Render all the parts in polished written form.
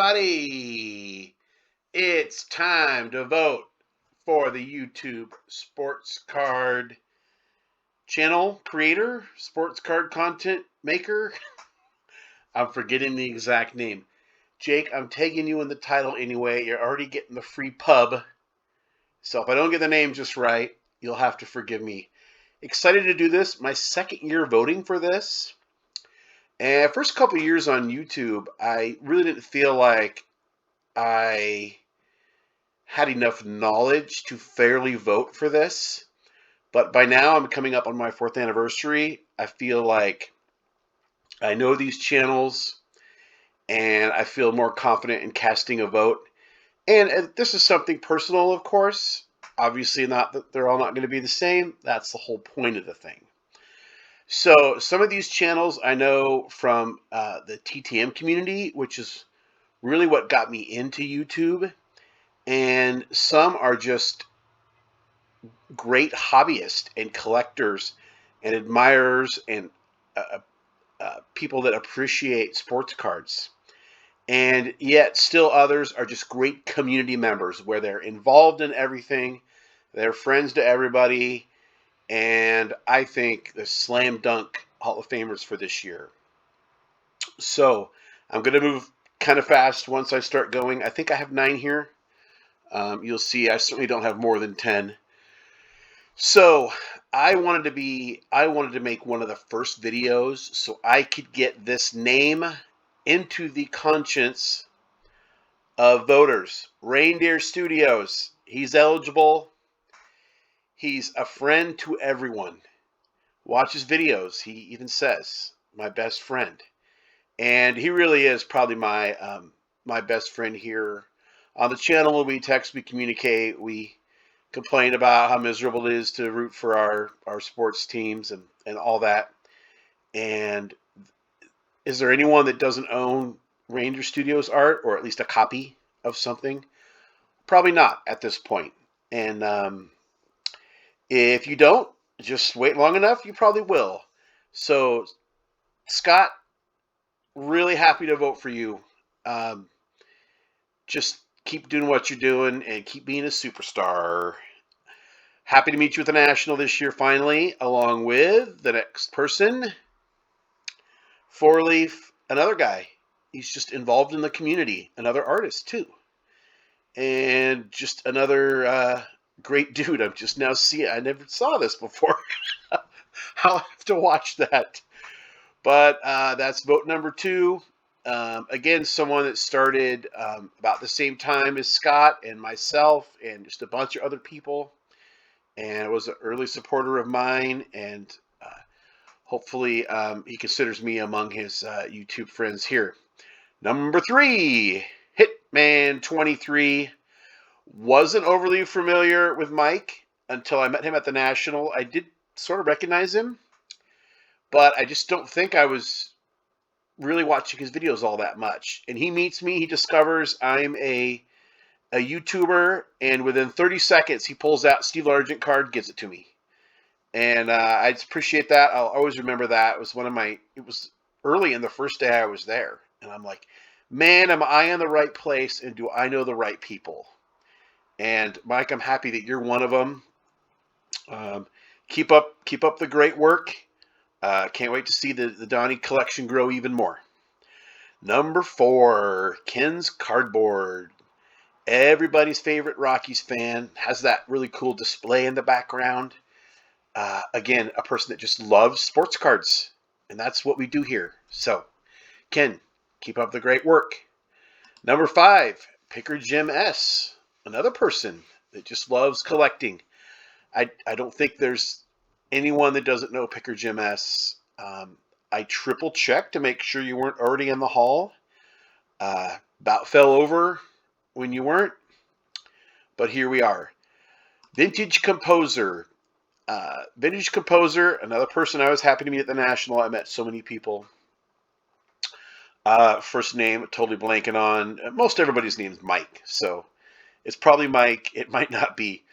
everybody. It's time to vote for the YouTube sports card channel creator, sports card content maker. I'm forgetting the exact name. Jake, I'm tagging you in the title anyway. You're already getting the free pub. So if I don't get the name just right, you'll have to forgive me. Excited to do this. My second year voting for this. And first couple years on YouTube, I really didn't feel like I had enough knowledge to fairly vote for this. But by now, I'm coming up on my 4th anniversary. I feel like I know these channels, and I feel more confident in casting a vote. And this is something personal, of course. Obviously, not that they're all not going to be the same. That's the whole point of the thing. So some of these channels I know from the TTM community, which is really what got me into YouTube. And some are just great hobbyists and collectors and admirers and people that appreciate sports cards. And yet still others are just great community members where they're involved in everything. They're friends to everybody. And I think the slam dunk Hall of Famers for this year. So I'm going to move kind of fast once I start going. I think I have 9 here. You'll see I certainly don't have more than 10. So I wanted to make one of the first videos so I could get this name into the conscience of voters. Reindeer Studios. He's eligible. He's a friend to everyone. Watch his videos. He even says, my best friend. And he really is probably my my best friend here on the channel. We text, we communicate, we complain about how miserable it is to root for our sports teams and all that. And is there anyone that doesn't own Reindeer Studios art, or at least a copy of something? Probably not at this point. And if you don't, just wait long enough, you probably will. So, Scott, really happy to vote for you. Just keep doing what you're doing and keep being a superstar. Happy to meet you at the National this year, finally, along with the next person. 4-Leaf, another guy. He's just involved in the community. Another artist, too. And just another great dude. I'm just now seeing. I never saw this before. I'll have to watch that. But that's vote number 2. Again, someone that started about the same time as Scott and myself and just a bunch of other people. And was an early supporter of mine. And hopefully he considers me among his YouTube friends here. Number 3, Hitman 23. Wasn't overly familiar with Mike until I met him at the National. I did sort of recognize him, but I just don't think I was really watching his videos all that much. And he meets me, he discovers I'm a YouTuber, and within 30 seconds he pulls out Steve Largent card, gives it to me. And I just appreciate that. I'll always remember that. It was early in the first day I was there. And I'm like, man, am I in the right place, and do I know the right people? And Mike, I'm happy that you're one of them. Keep up the great work. Can't wait to see the Donnie collection grow even more. Number 4, KensCardboard. Everybody's favorite Rockies fan. Has that really cool display in the background. Again, a person that just loves sports cards. And that's what we do here. So, Ken, keep up the great work. Number 5, PickerJimS. Another person that just loves collecting. I don't think there's anyone that doesn't know PickerJimS. I triple checked to make sure you weren't already in the hall. About fell over when you weren't. But here we are. Vintage Composer. Another person I was happy to meet at the National. I met so many people. First name, totally blanking on. Most everybody's name is Mike, so it's probably Mike. It might not be.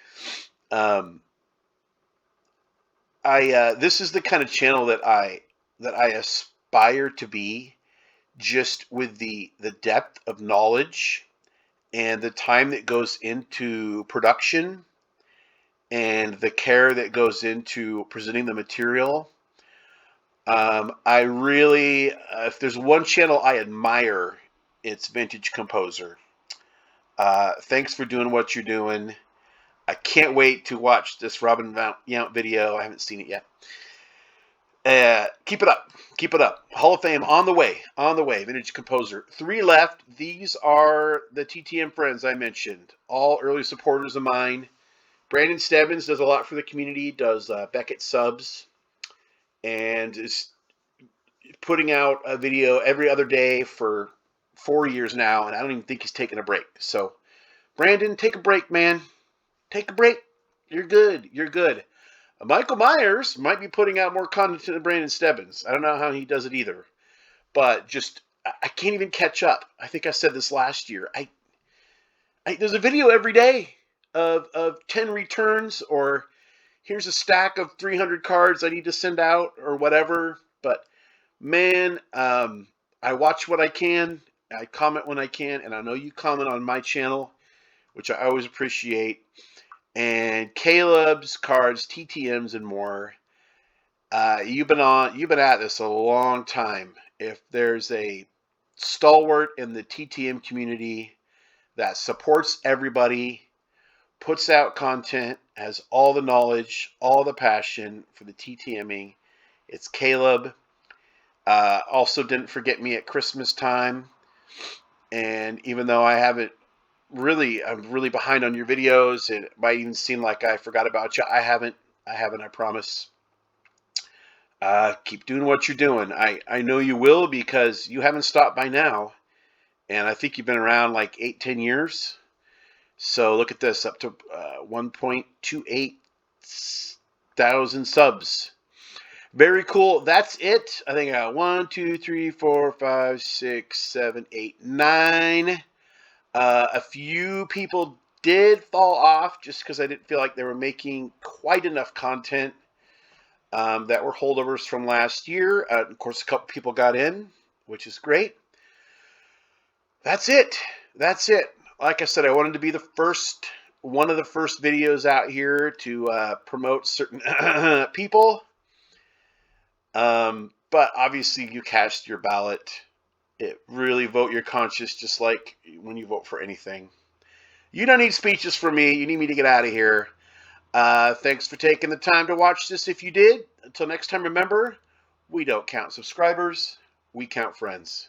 This is the kind of channel that I aspire to be. just with the depth of knowledge and the time that goes into production and the care that goes into presenting the material. I really, if there's one channel I admire, it's Vintage Composer. Thanks for doing what you're doing. I can't wait to watch this Robin Yount video. I haven't seen it yet. Keep it up. Keep it up. Hall of Fame on the way. On the way. Vintage Composer. 3 left. These are the TTM friends I mentioned. All early supporters of mine. Brandon Stebbens does a lot for the community. Does Beckett subs. And is putting out a video every other day for 4 years now. And I don't even think he's taking a break. So, Brandon, take a break, man. Take a break. You're good. You're good. Michael Myers might be putting out more content than Brandon Stebbens. I don't know how he does it either. But just, I can't even catch up. I think I said this last year. There's a video every day of 10 returns, or here's a stack of 300 cards I need to send out, or whatever. But, man, I watch what I can. I comment when I can. And I know you comment on my channel, which I always appreciate. And Caleb's cards, TTMs, and more. You've been at this a long time. If there's a stalwart in the TTM community that supports everybody, puts out content, has all the knowledge, all the passion for the TTMing, it's Caleb. Also didn't forget me at Christmas time. And even though I'm really behind on your videos. It might even seem like I forgot about you. I haven't, I promise. Keep doing what you're doing. I know you will, because you haven't stopped by now. And I think you've been around like 8-10 years. So look at this, up to 1.28 thousand subs. Very cool. That's it. I think I got 1, 2, 3, 4, 5, 6, 7, 8, 9. A few people did fall off just because I didn't feel like they were making quite enough content that were holdovers from last year. Of course, a couple people got in, which is great. That's it. That's it. Like I said, I wanted to be one of the first videos out here to promote certain people. But obviously, you cast your ballot. Really vote your conscience, just like when you vote for anything. You don't need speeches from me. You need me to get out of here. Thanks for taking the time to watch this if you did. Until next time, remember, we don't count subscribers. We count friends.